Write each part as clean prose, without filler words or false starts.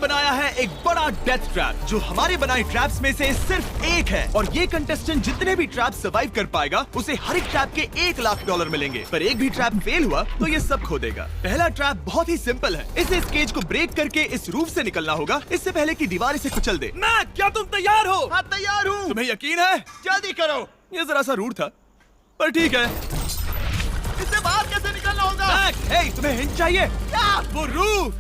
बनाया है एक बड़ा डेथ ट्रैप जो हमारे बनाए ट्रैप्स में से सिर्फ एक है, और ये कंटेस्टेंट जितने भी ट्रैप सर्वाइव कर पाएगा उसे हर एक ट्रैप के $1 लाख मिलेंगे। पर एक भी ट्रैप फेल हुआ तो ये सब खो देगा। पहला ट्रैप बहुत ही सिंपल है, इस केज को ब्रेक करके इस रूफ से निकलना होगा इससे पहले कि दीवार इसे कुचल दे। मैक, क्या तुम तैयार हो? हाँ, तैयार हूँ। तुम्हें यकीन है? जल्दी करो। ये जरा सा रूड था पर ठीक है। इससे बाहर कैसे निकलना होगा? मैक, हे, तुम्हें हिंट चाहिए? क्या? वो रूफ।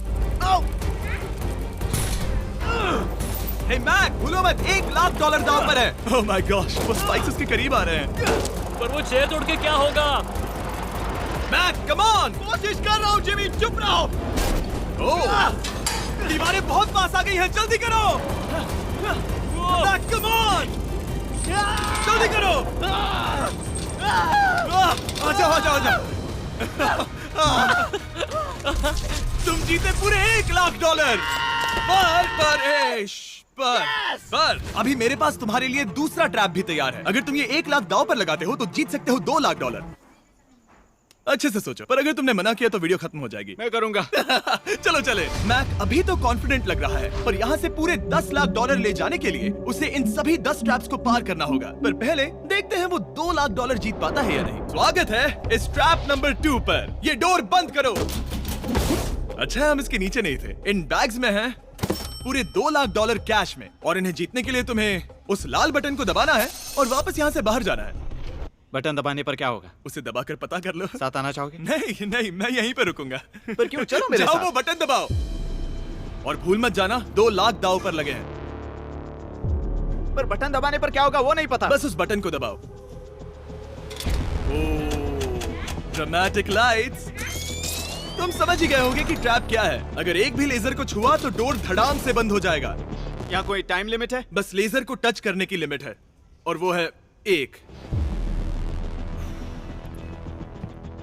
हे मैक, भूलो मत, $1 लाख दांव पर है। ओह माय गॉश, वो स्पाइक्स उसके करीब आ रहे हैं। पर वो चेयर तोड़ के क्या होगा? Mac, come on. कोशिश कर रहा हूँ जिमी, चुप रहो। ओह, दीवारें बहुत पास आ गई हैं, जल्दी करो। मैक, कम ऑन, जल्दी करो। आ जाओ, आ जाओ, आ जाओ। तुम जीते पूरे $1 लाख। पर अभी मेरे पास तुम्हारे लिए दूसरा ट्रैप भी तैयार है। अगर तुम ये $1 लाख दांव पर लगाते हो तो जीत सकते हो $2 लाख। अच्छे से सोचो, पर अगर तुमने मना किया तो वीडियो खत्म हो जाएगी। मैं करूँगा। चलो चले। मैक अभी तो कॉन्फिडेंट लग रहा है, पर यहाँ से पूरे $10 लाख ले जाने के लिए उसे इन सभी 10 ट्रैप्स को पार करना होगा। पर पहले देखते हैं वो $2 लाख जीत पाता है या नहीं। स्वागत है इस ट्रैप नंबर 2 पर। ये डोर बंद करो। अच्छा, हम इसके नीचे नहीं थे। इन बैग्स में है पूरे $2 लाख कैश में, और इन्हें जीतने के लिए तुम्हें उस लाल बटन को दबाना है और वापस यहाँ से बाहर जाना है। बटन दबाने पर क्या होगा? उसे दबाकर पता कर लो। साथ आना चाहोगे? नहीं नहीं, मैं यहीं पे रुकूंगा। पर क्यों? चलो मेरे जाओ, साथ। वो बटन दबाओ और भूल मत जाना $2 लाख दांव पर लगे हैं। पर बटन दबाने पर क्या होगा वो नहीं पता। बस उस बटन को दबाओ। Dramatic lights. तुम समझ ही गए होंगे कि ट्रैप क्या है। अगर एक भी लेजर को छुआ तो डोर धड़ाम से बंद हो जाएगा। यहाँ कोई टाइम लिमिट है? बस लेजर को टच करने की लिमिट है, और वो है 1।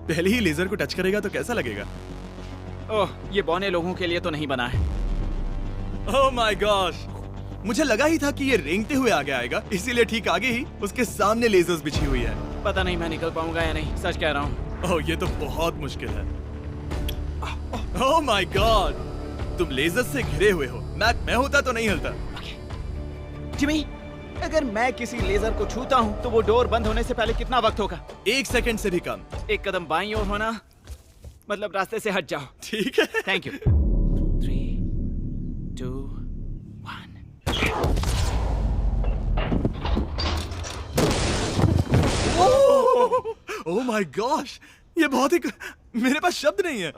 पहले ही लेजर को टच करेगा तो कैसा लगेगा? ओह, ये बौने लोगों के लिए तो नहीं बना है। ओह माय गॉश, मुझे लगा ही था कि ये रेंगते हुए आगे आएगा, इसीलिए ठीक आगे ही उसके सामने लेजर्स बिछी हुई है। पता नहीं मैं निकल पाऊंगा या नहीं, सच कह रहा हूँ। ओह, ये तो बहुत मुश्किल है। ओह माय गॉड, तुम लेजर से घिरे हुए हो। मैं होता तो नहीं हिलता। जिमी, अगर मैं किसी लेजर को छूता हूँ तो वो डोर बंद होने से पहले कितना वक्त होगा? 1 सेकंड से भी कम। एक कदम बाईं ओर होना, मतलब रास्ते से हट जाओ। ठीक है। Thank you. 3, 2, 1। Oh my gosh, ये बहुत ही, मेरे पास शब्द नहीं है।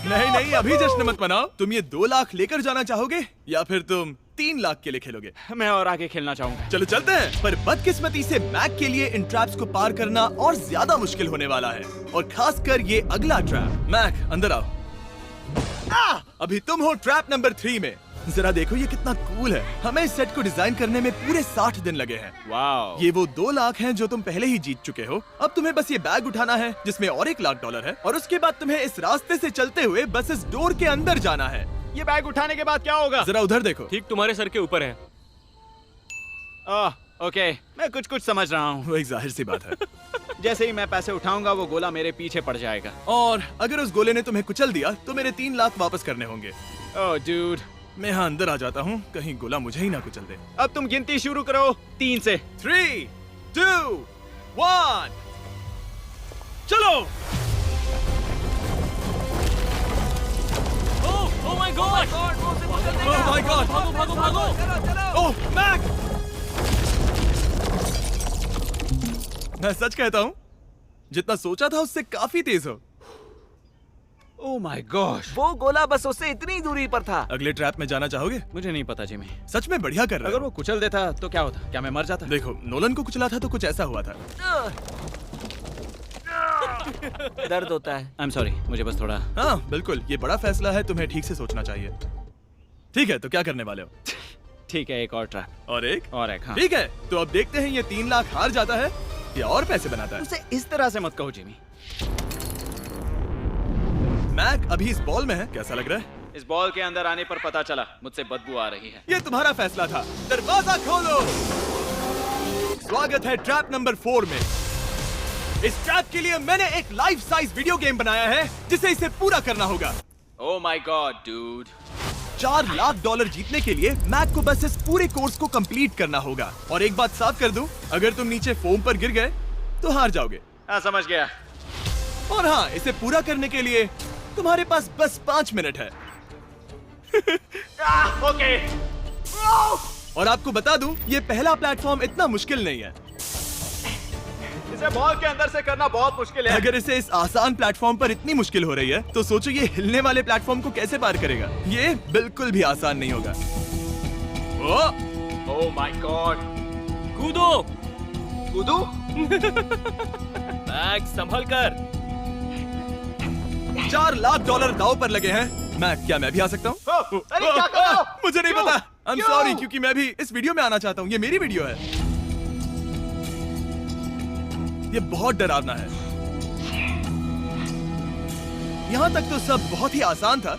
नहीं नहीं, अभी जश्न मत मनाओ। तुम ये 2 लाख लेकर जाना चाहोगे या फिर तुम 3 लाख के लिए खेलोगे? मैं और आगे खेलना चाहूंगा। चलो चलते हैं। पर बदकिस्मती से मैक के लिए इन ट्रैप्स को पार करना और ज्यादा मुश्किल होने वाला है, और खासकर ये अगला ट्रैप। मैक, अंदर आओ। अभी तुम हो ट्रैप नंबर 3 में। जरा देखो ये कितना कूल है। हमें इस सेट को डिजाइन करने में पूरे 60 दिन लगे हैं। वाओ। ये वो 2 लाख हैं जो तुम पहले ही जीत चुके हो। अब तुम्हें बस ये बैग उठाना है जिसमें और $1 लाख है, और उसके बाद तुम्हें इस रास्ते से चलते हुए बस इस डोर के अंदर जाना है। ये बैग उठाने के बाद क्या होगा? जरा उधर देखो। ठीक तुम्हारे सर के ऊपर है। ओके, मैं कुछ समझ रहा हूँ। वही जाहिर सी बात है। जैसे ही मैं पैसे उठाऊंगा वो गोला मेरे पीछे पड़ जाएगा। और अगर उस गोले ने तुम्हें कुचल दिया तो मेरे 3 लाख वापस करने होंगे। ओह डूड, मैं यहाँ अंदर आ जाता हूँ, कहीं गोला मुझे ही ना कुचल दे। अब तुम गिनती शुरू करो 3 से। 3, 2, 1, चलो। Oh my God! Oh my God! भागो भागो भागो! ओह मैक! मैं सच कहता हूँ, जितना सोचा था उससे काफी तेज हो। ओह माय गॉश, वो गोला बस उससे इतनी दूरी पर था। अगले ट्रैप में जाना चाहोगे? मुझे नहीं पता जिमी। सच में बढ़िया कर रहे अगर हो। वो कुचल देता तो क्या होता? क्या मैं मर जाता? देखो, नोलन को कुचला था तो कुछ ऐसा हुआ था। दर्द होता है। आई एम सॉरी, मुझे बस थोड़ा। हाँ बिल्कुल, ये बड़ा फैसला है, तुम्हें ठीक से सोचना चाहिए। ठीक है, तो क्या करने वाले हो? ठीक है, एक और ट्रैप। और एक? हाँ। ठीक है, तो अब देखते हैं ये 3 लाख हार जाता है या और पैसे बनाता है। उसे इस तरह से मत कहो जिमी। मैक अभी इस बॉल में है, कैसा लग रहा है? इस बॉल के अंदर आने पर पता चला मुझसे बदबू आ रही है। ये तुम्हारा फैसला था। दरवाजा खोलो। स्वागत है ट्रैप नंबर 4 में। इस ट्रैप के लिए मैंने एक लाइफ साइज वीडियो गेम बनाया है जिसे इसे पूरा करना होगा। Oh my God dude. $4 lakh जीतने के लिए मैक को बस इस पूरे कोर्स को कंप्लीट करना होगा। और एक बात साफ कर दूं, अगर तुम नीचे फोम पर गिर गए तो हार जाओगे। हाँ समझ गया। और हाँ, इसे पूरा करने के लिए तुम्हारे पास बस 5 मिनट है। ओके। और आपको बता दूं, ये पहला प्लेटफॉर्म इतना मुश्किल नहीं है। इसे बॉल के अंदर से करना बहुत मुश्किल है। अगर इसे इस आसान प्लेटफॉर्म पर इतनी मुश्किल हो रही है तो सोचो ये हिलने वाले प्लेटफॉर्म को कैसे पार करेगा। ये बिल्कुल भी आसान नहीं होगा। Oh my God. कूदो। कूदू? मैक संभल कर। $4 लाख दाव पर लगे हैं। क्या मैं भी आ सकता हूँ? अरे क्या कर रहे हो? मुझे नहीं क्यों? पता। I'm क्यों? sorry, क्योंकि मैं भी इस वीडियो में आना चाहता हूँ। ये मेरी वीडियो है। ये बहुत डरावना है। यहाँ तक तो सब बहुत ही आसान था,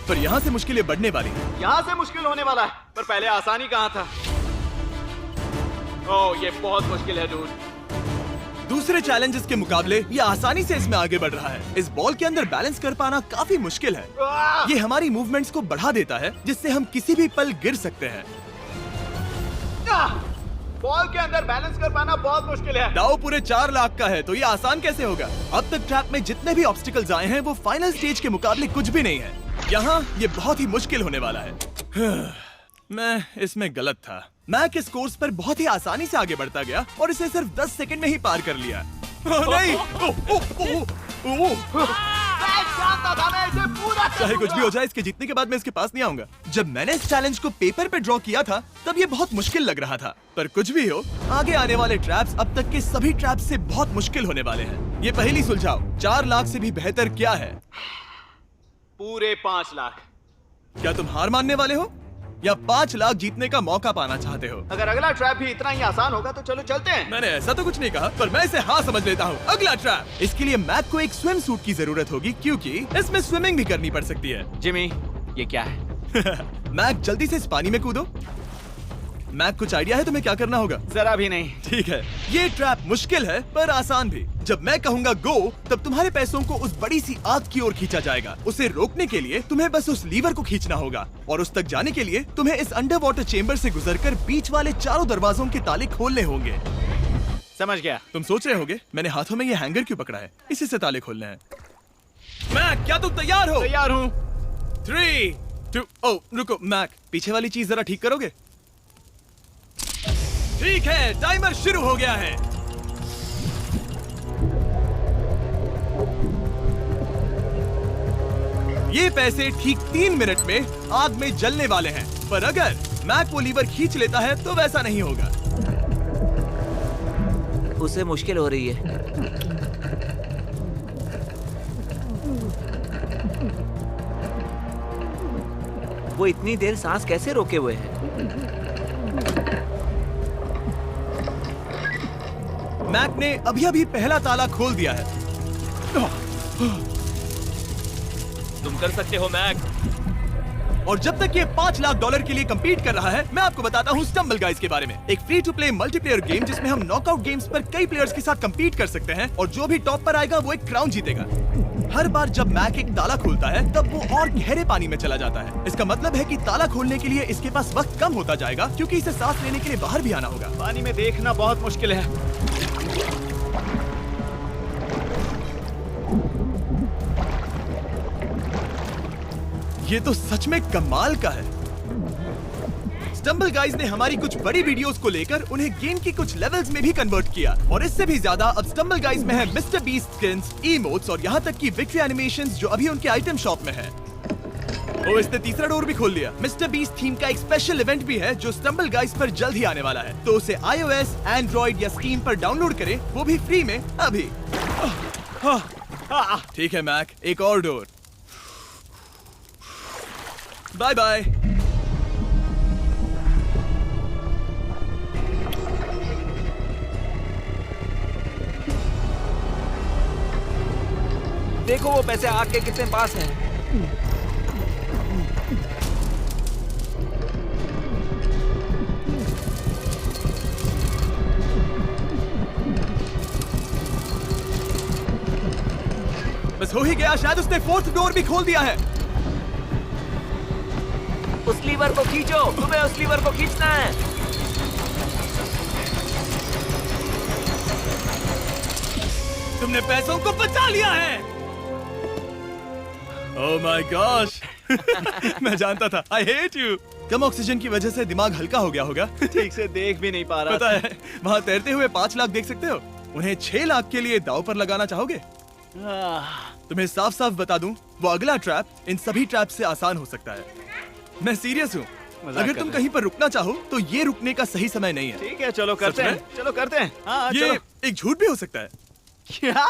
पर यहाँ से मुश्किलें बढ़ने वाली हैं। यहाँ से मुश्किल होने वाला है, पर पहले आसानी कहाँ था? ओह ये बहुत मुश्किल है डूड। दूसरे चैलेंजेस के मुकाबले ये आसानी से इसमें आगे बढ़ रहा है। इस बॉल के अंदर बैलेंस कर पाना काफी मुश्किल है। ये हमारी मूवमेंट्स को बढ़ा देता है, जिससे हम किसी भी पल गिर सकते हैं। बॉल के अंदर बैलेंस कर पाना बहुत मुश्किल है। दाव पूरे 4 लाख का है, तो ये आसान कैसे होगा? अब तक ट्रैप में जितने भी ऑब्स्टिकल्स आए हैं वो फाइनल स्टेज के मुकाबले कुछ भी नहीं है। यहाँ ये बहुत ही मुश्किल होने वाला है। मैं इसमें गलत था। मैक इस कोर्स पर बहुत ही आसानी से आगे बढ़ता गया और इसे सिर्फ 10 सेकंड में ही पार कर लिया। नहीं! चाहे कुछ भी हो जाए, इसके जीतने के बाद मैं इसके पास नहीं आऊंगा। जब मैंने इस चैलेंज को पेपर पे ड्रॉ किया था तब ये बहुत मुश्किल लग रहा था, पर कुछ भी हो, आगे आने वाले ट्रैप्स अब तक के सभी ट्रैप्स से बहुत मुश्किल होने वाले हैं। ये पहेली सुलझाओ, 4 लाख से भी बेहतर क्या है? पूरे 5 लाख। क्या तुम हार मानने वाले हो या 5 लाख जीतने का मौका पाना चाहते हो? अगर अगला ट्रैप भी इतना ही आसान होगा तो चलो चलते हैं। मैंने ऐसा तो कुछ नहीं कहा, पर मैं इसे हाँ समझ लेता हूँ। अगला ट्रैप। इसके लिए मैक को एक स्विम सूट की जरूरत होगी, क्योंकि इसमें स्विमिंग भी करनी पड़ सकती है। जिमी ये क्या है? मैक जल्दी से इस पानी में कूदो। मैक कुछ आइडिया है तुम्हें क्या करना होगा? जरा भी नहीं। ठीक है, ये ट्रैप मुश्किल है पर आसान भी। जब मैं कहूँगा गो, तब तुम्हारे पैसों को उस बड़ी सी आग की ओर खींचा जाएगा। उसे रोकने के लिए तुम्हें बस उस लीवर को खींचना होगा, और उस तक जाने के लिए तुम्हें इस अंडर वाटर चेम्बर से गुजरकर बीच वाले चारों दरवाजों के ताले खोलने होंगे। समझ गया। तुम सोच रहे होगे मैंने हाथों में ये हैंगर क्यों पकड़ा है? इसी से ताले खोलने हैं। मैक क्या तुम तैयार हो? तैयार हूँ। 3, 2, ओह रुको मैक, पीछे वाली चीज जरा ठीक करोगे? ठीक है, टाइमर शुरू हो गया है। ये पैसे ठीक 3 मिनट में आग में जलने वाले हैं, पर अगर मैक वो लीवर खींच लेता है तो वैसा नहीं होगा। उसे मुश्किल हो रही है। वो इतनी देर सांस कैसे रोके हुए है? मैक ने अभी पहला ताला खोल दिया है। तुम कर सकते हो मैक। और जब तक ये $5 लाख के लिए compete कर रहा है, मैं आपको बताता हूँ स्टम्बल गाइज के बारे में। एक free to play multiplayer game जिसमें हम नॉकआउट गेम्स पर कई प्लेयर्स के साथ compete कर सकते हैं, और जो भी टॉप पर आएगा वो एक क्राउन जीतेगा। हर बार जब मैक एक ताला खोलता है तब वो और गहरे पानी में चला जाता है। इसका मतलब है कि ताला खोलने के लिए इसके पास वक्त कम होता जाएगा, क्योंकि इसे सांस लेने के लिए बाहर भी आना होगा। पानी में देखना बहुत मुश्किल है। ये तो सच में कमाल का है। स्टम्बल गाइज ने हमारी कुछ बड़ी वीडियोस को लेकर उन्हें गेम की कुछ लेवल्स में भी कन्वर्ट किया, और इससे भी ज्यादा अब स्टम्बल गाइज में है मिस्टर बीस्ट स्किन्स, इमोट्स और यहाँ तक की विक्ट्री एनिमेशंस जो अभी उनके आइटम शॉप में है। ओ, इसने तीसरा डोर भी खोल लिया। मिस्टर बीस्ट थीम का एक स्पेशल इवेंट भी है जो स्टम्बल गाइज पर जल्द ही आने वाला है, तो उसे iOS, Android या Steam पर डाउनलोड करें, वो भी फ्री में अभी। ठीक है मैक, एक और डोर। Bye bye. देखो वो पैसे आग के कितने पास हैं। बस हो ही गया, शायद उसने फोर्थ डोर भी खोल दिया है। उस लीवर को खींचो, तुम्हें उस लीवर को खींचना है। तुमने पैसों को बचा लिया है। ओह माय गॉश। मैं जानता था। I hate you. Come oxygen की वजह से दिमाग हल्का हो गया होगा। ठीक से देख भी नहीं पा रहा पता है, वहाँ तैरते हुए 5 लाख देख सकते हो। उन्हें 6 लाख के लिए दांव पर लगाना चाहोगे? तुम्हें साफ साफ बता दूं, वो अगला ट्रैप इन सभी ट्रैप से आसान हो सकता है। मैं सीरियस हूँ। मजाक अगर कर तुम रहे कहीं पर रुकना चाहो तो ये रुकने का सही समय नहीं है। ठीक है, चलो करते सच हैं, में? चलो करते हैं। हाँ, ये चलो। एक झूठ भी हो सकता है। क्या?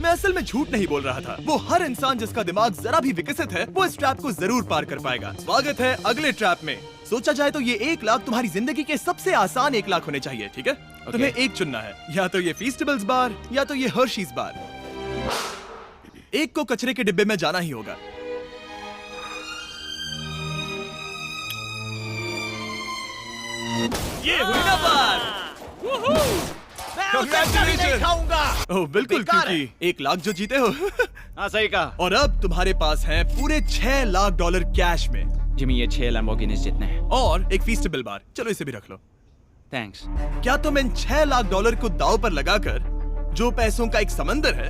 मैं असल में झूठ नहीं बोल रहा था। वो हर इंसान जिसका दिमाग जरा भी विकसित है, वो इस ट्रैप को जरूर पार कर पाएगा। स्वागत है अगले ट्रैप में। सोचा जाए तो ये 1 लाख तुम्हारी जिंदगी के सबसे आसान 1 लाख होने चाहिए, ठीक है? तुम्हें एक चुनना है, या तो ये फीस्टेबल्स बार या तो ये हर्शीज बार। एक को कचरे के डिब्बे में जाना ही होगा। ये हुई ना बार। नहीं खाऊंगा। ओह बिल्कुल, बेकार क्योंकि 1 लाख जो जीते हो। हाँ, सही कहा। और अब तुम्हारे पास है पूरे 6 लाख डॉलर कैश में, जिमी, ये 6 लैम्बोर्गिनीज जितने हैं। और एक फीस्टेबल बार। चलो इसे भी रख लो। थैंक्स। क्या तुम इन 6 लाख डॉलर को दांव पर लगाकर, जो पैसों का एक समंदर है,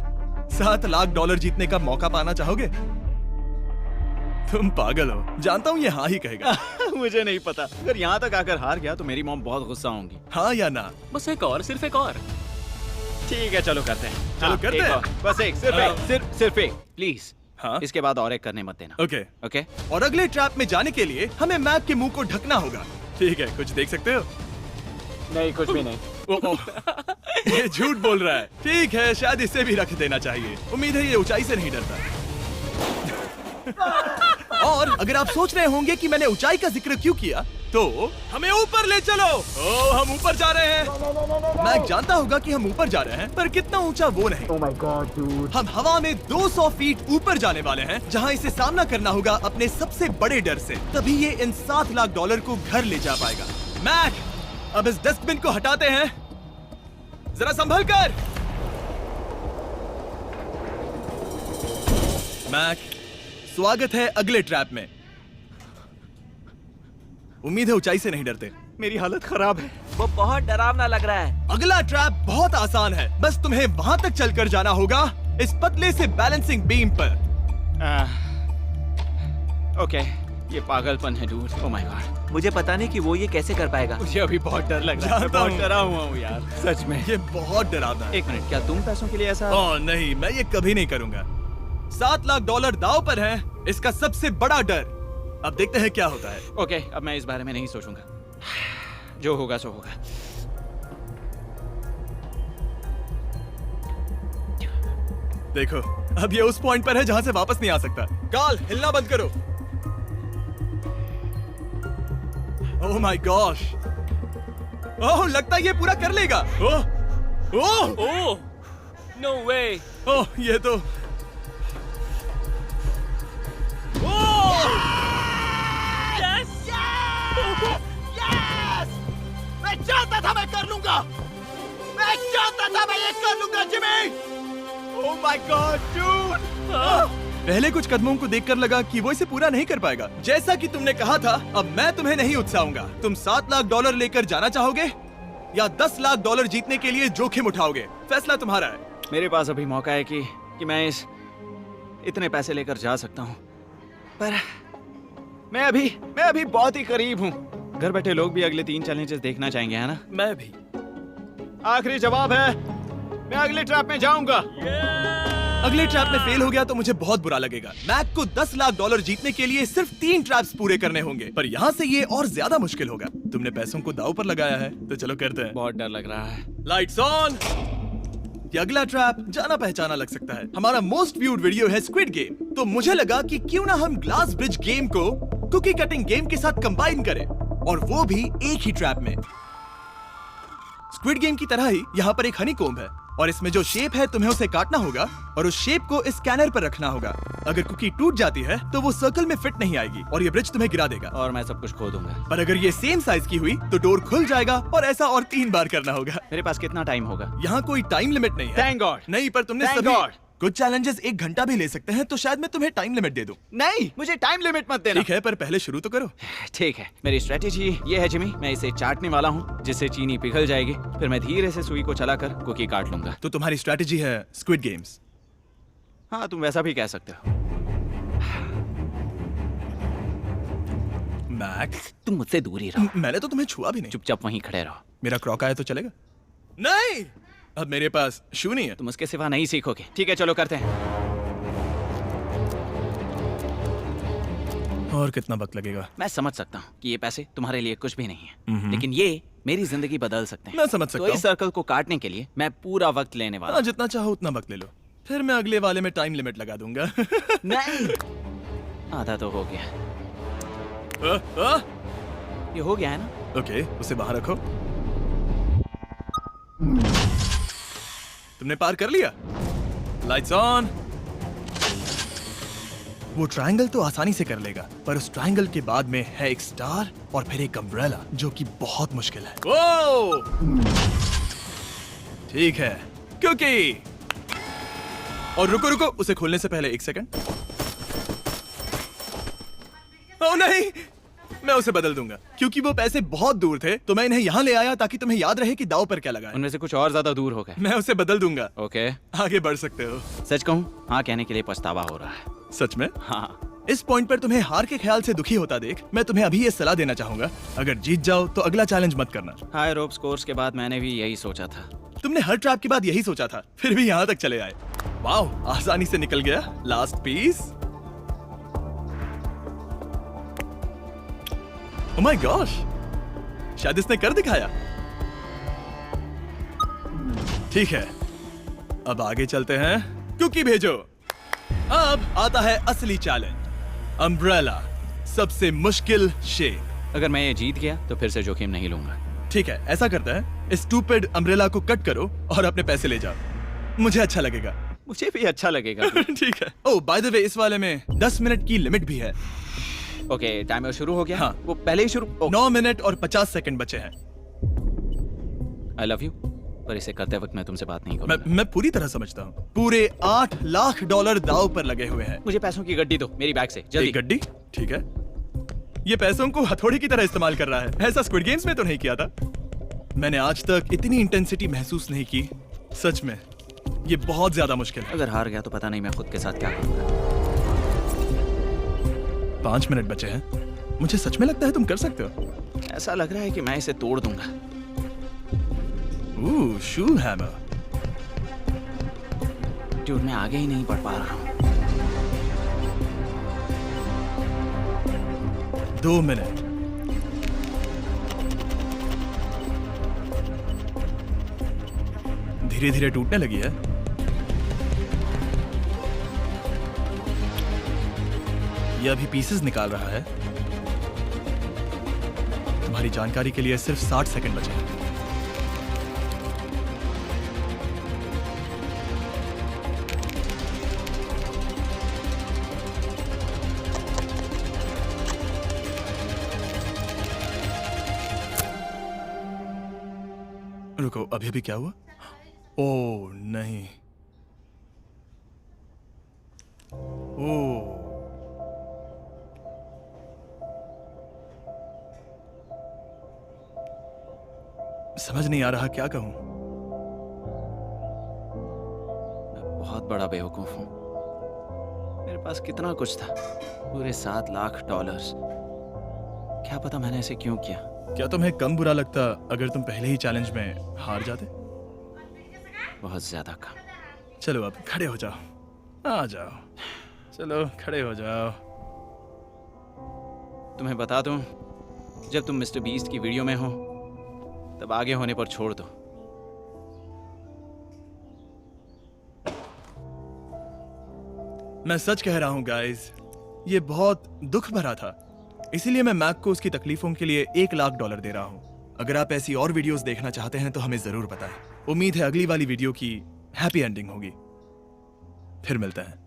7 लाख डॉलर जीतने का मौका पाना चाहोगे? तुम पागल हो, जानता हूँ ये हाँ ही कहेगा। मुझे नहीं पता। अगर यहाँ तक आकर हार गया तो मेरी मॉम बहुत गुस्सा होंगी। हाँ या ना? बस एक और, सिर्फ एक और। ठीक है, चलो करते हैं। चलो करते एक हैं। और। बस एक, सिर्फ एक, सिर्फ एक, प्लीज। हाँ इसके बाद और एक करने मत देना। ओके। ओके? और अगले ट्रैप में जाने के लिए हमें मैप के मुंह को ढकना होगा। ठीक है, कुछ देख सकते हो? नहीं, कुछ भी नहीं। ये झूठ बोल रहा है। ठीक है, शायद इसे भी रख देना चाहिए। उम्मीद है ये ऊंचाई से नहीं डरता। और अगर आप सोच रहे होंगे कि मैंने ऊंचाई का जिक्र क्यों किया, तो हमें ऊपर ले चलो। ओह, हम ऊपर जा रहे हैं। मैं जानता होगा कि हम ऊपर जा रहे हैं, पर कितना ऊंचा वो नहीं। Oh my god, dude. हम हवा में 200 फीट ऊपर जाने वाले हैं, जहां इसे सामना करना होगा अपने सबसे बड़े डर से। तभी ये इन 7 लाख डॉलर को घर ले जा पाएगा। मैक, अब इस डस्टबिन को हटाते हैं। जरा संभल कर। मैक, स्वागत है अगले ट्रैप में। उम्मीद है ऊंचाई से नहीं डरते। मेरी हालत खराब है। वो बहुत डरावना लग रहा है। अगला ट्रैप बहुत आसान है, बस तुम्हें वहां तक चलकर जाना होगा, इस पतले से बैलेंसिंग बीम पर। ओके, ये पागलपन है डूड। ओह माय गॉड, मुझे पता नहीं कि वो ये कैसे कर पाएगा। मुझे अभी बहुत डर लग रहा है। मैं जानता बहुत हूँ। डरा हुआ हूँ यार, सच में। ये बहुत डरावना है। एक मिनट, क्या तुम पैसों के लिए ऐसा? ओह नहीं, मैं ये कभी नहीं करूंगा। 7 लाख डॉलर दांव पर है, इसका सबसे बड़ा डर। अब देखते हैं क्या होता है। ओके, अब मैं इस बारे में नहीं सोचूंगा। जो होगा सो होगा। देखो, अब ये उस पॉइंट पर है जहां से वापस नहीं आ सकता। काल, हिलना बंद करो। ओह माय गॉश। ओह, लगता है ये पूरा कर लेगा। ओह ओह ओह, नो वे। ओह, ये तो मैं जानता था मैं कर लूंगा। मैं जानता था मैं ये कर लूंगा, Jimmy. Oh my God, dude. पहले कुछ कदमों को देखकर लगा कि वो इसे पूरा नहीं कर पाएगा। जैसा कि तुमने कहा था, अब मैं तुम्हें नहीं उकसाऊंगा। तुम 7 लाख डॉलर लेकर जाना चाहोगे या 10 लाख डॉलर जीतने के लिए जोखिम उठाओगे? फैसला तुम्हारा है। मेरे पास अभी मौका है कि मैं इतने पैसे लेकर जा सकता हूँ, पर मैं अभी बहुत ही करीब हूँ। घर बैठे लोग भी अगले 3 चैलेंजेस देखना चाहेंगे, है ना? मैं भी। आखिरी जवाब है, मैं अगले ट्रैप में जाऊंगा। अगले ट्रैप में फेल हो गया तो मुझे बहुत बुरा लगेगा। मैक को 10 लाख डॉलर जीतने के लिए सिर्फ 3 ट्रैप्स पूरे करने होंगे, पर यहाँ से ये और ज्यादा मुश्किल होगा। तुमने पैसों को दांव पर लगाया है, तो चलो करते हैं। बहुत डर लग रहा है। Lights on. ये अगला ट्रैप जाना पहचाना लग सकता है। हमारा मोस्ट व्यूड वीडियो है स्क्विड गेम, तो मुझे लगा कि क्यों ना हम ग्लास ब्रिज गेम को कुकी कटिंग गेम के साथ कंबाइन करें, और वो भी एक ही ट्रैप में। स्क्विड गेम की तरह ही यहाँ पर एक हनीकॉम्ब है, और इसमें जो शेप है तुम्हें उसे काटना होगा और उस शेप को इस स्कैनर पर रखना होगा। अगर कुकी टूट जाती है तो वो सर्कल में फिट नहीं आएगी और ये ब्रिज तुम्हें गिरा देगा। और मैं सब कुछ खो दूंगा। पर अगर ये सेम साइज की हुई तो डोर खुल जाएगा, और ऐसा और 3 बार करना होगा। मेरे पास कितना टाइम होगा? यहाँ कोई टाइम लिमिट नहीं है। Thank God. नहीं, पर तुमने Thank सभी God. कुछ चैलेंजेस 1 घंटा भी ले सकते हैं, तो शायद मैं तुम्हें टाइम लिमिट दे दूं। नहीं, मुझे टाइम लिमिट मत देना। ठीक है, पर पहले शुरू तो करो। ठीक है, मेरी स्ट्रेटेजी ये है जिमी, मैं इसे चाटने वाला हूँ जिससे चीनी पिघल जाएगी, फिर मैं धीरे से सुई को चलाकर कुकी काट लूंगा। तो तुम्हारी स्ट्रैटेजी है स्क्विड गेम्स। हाँ, तुम वैसा भी कह सकते हो। मैक, तुम मुझसे दूर ही रहो। मैंने तो तुम्हें छुआ भी नहीं। चुपचाप वहीं खड़े रहो। मेरा क्रॉक आया तो चलेगा? नहीं, अब मेरे पास शू नहीं है। तुम उसके सिवा नहीं सीखोगे। ठीक है, चलो करते हैं। और कितना वक्त लगेगा? मैं समझ सकता हूँ कि ये पैसे तुम्हारे लिए कुछ भी नहीं है, लेकिन ये मेरी जिंदगी बदल सकते हैं। मैं समझ सकता तो हूँ। इस सर्कल को काटने के लिए मैं पूरा वक्त लेने वाला हाँ, हूँ। जितना चाहो उतना वक्त ले लो, फिर मैं अगले वाले में टाइम लिमिट लगा दूंगा। नहीं, आधा तो हो गया। ये हो गया है ना? ओके, उसे बाहर रखो। तुमने पार कर लिया। Lights on. वो ट्रायंगल तो आसानी से कर लेगा, पर उस ट्रायंगल के बाद में है एक स्टार और फिर एक अम्ब्रेला, जो कि बहुत मुश्किल है। ओ! ठीक है, क्योंकि और रुको रुको, उसे खोलने से पहले 1 सेकंड। ओह नहीं, मैं उसे बदल दूंगा, क्योंकि वो पैसे बहुत दूर थे, तो मैं इन्हें यहाँ ले आया ताकि तुम्हें याद रहे कि दाव पर क्या लगा है। उनमें से कुछ और ज्यादा दूर हो गए। मैं उसे बदल दूंगा। ओके, आगे बढ़ सकते हो। सच कहूँ, हाँ कहने के लिए पछतावा हो रहा है। सच में? हाँ, इस पॉइंट पर तुम्हें हार के ख्याल से दुखी होता देख, मैं तुम्हें अभी ये सलाह देना चाहूंगा, अगर जीत जाओ तो अगला चैलेंज मत करना। हाई रोप्स कोर्स के बाद मैंने भी यही सोचा था। तुमने हर ट्रैप के बाद यही सोचा था, फिर भी यहाँ तक चले आए। वाह, आसानी से निकल गया। Last piece. Oh my gosh, शायद इसने कर दिखाया। ठीक है, अब आगे चलते हैं। कुकी भेजो। अब आता है असली चैलेंज, अम्ब्रेला, सबसे मुश्किल शेप। अगर मैं ये जीत गया तो फिर से जोखिम नहीं लूंगा। ठीक है, ऐसा करते हैं, स्टूपिड अम्ब्रेला को कट करो और अपने पैसे ले जाओ। मुझे अच्छा लगेगा। मुझे भी अच्छा लगेगा। ठीक है। ओह, बाय द वे, इस वाले में 10 मिनट की लिमिट भी है। ओके, टाइमर शुरू हो गया। हाँ। वो पहले ही शुरू। 9 मिनट और 50 सेकंड बचे हैं। आई लव यू, पर इसे करते वक्त मैं तुमसे बात नहीं मैं करूंगा। मैं पूरी तरह समझता हूँ। पूरे $8 लाख दांव पर लगे हुए हैं। मुझे पैसों की गड्डी दो मेरी बैग से, एक जल्दी। गड्डी? ठीक है। ये पैसों को हथौड़ी की तरह इस्तेमाल कर रहा है। ऐसा स्क्विड गेम्स में तो नहीं किया था। मैंने आज तक इतनी इंटेंसिटी महसूस नहीं की। सच में, ये बहुत ज्यादा मुश्किल है। अगर हार गया तो पता नहीं मैं खुद के साथ क्या करूंगा। 5 मिनट बचे हैं। मुझे सच में लगता है तुम कर सकते हो। ऐसा लग रहा है कि मैं इसे तोड़ दूंगा। शू हैमर। ड्यूड, मैं आगे ही नहीं बढ़ पा रहा हूँ। 2 मिनट। धीरे धीरे टूटने लगी है। यह अभी पीसेस निकाल रहा है। तुम्हारी जानकारी के लिए सिर्फ 60 सेकंड बचे हैं। रुको, अभी अभी क्या हुआ? ओह नहीं। ओह, समझ नहीं आ रहा क्या कहूं। मैं बहुत बड़ा बेवकूफ हूँ। मेरे पास कितना कुछ था, पूरे $7 लाख। क्या पता मैंने ऐसे क्यों किया। क्या तुम्हें कम बुरा लगता अगर तुम पहले ही चैलेंज में हार जाते? बहुत ज्यादा कम। चलो अब खड़े हो जाओ, आ जाओ, चलो खड़े हो जाओ। तुम्हें बता दूं, जब तुम मिस्टर बीस्ट की वीडियो में हो तब आगे होने पर छोड़ दो। मैं सच कह रहा हूं गाइस, ये बहुत दुख भरा था, इसीलिए मैं मैक को उसकी तकलीफों के लिए $1 लाख दे रहा हूं। अगर आप ऐसी और वीडियोस देखना चाहते हैं तो हमें जरूर बताएं। उम्मीद है अगली वाली वीडियो की हैप्पी एंडिंग होगी। फिर मिलते हैं।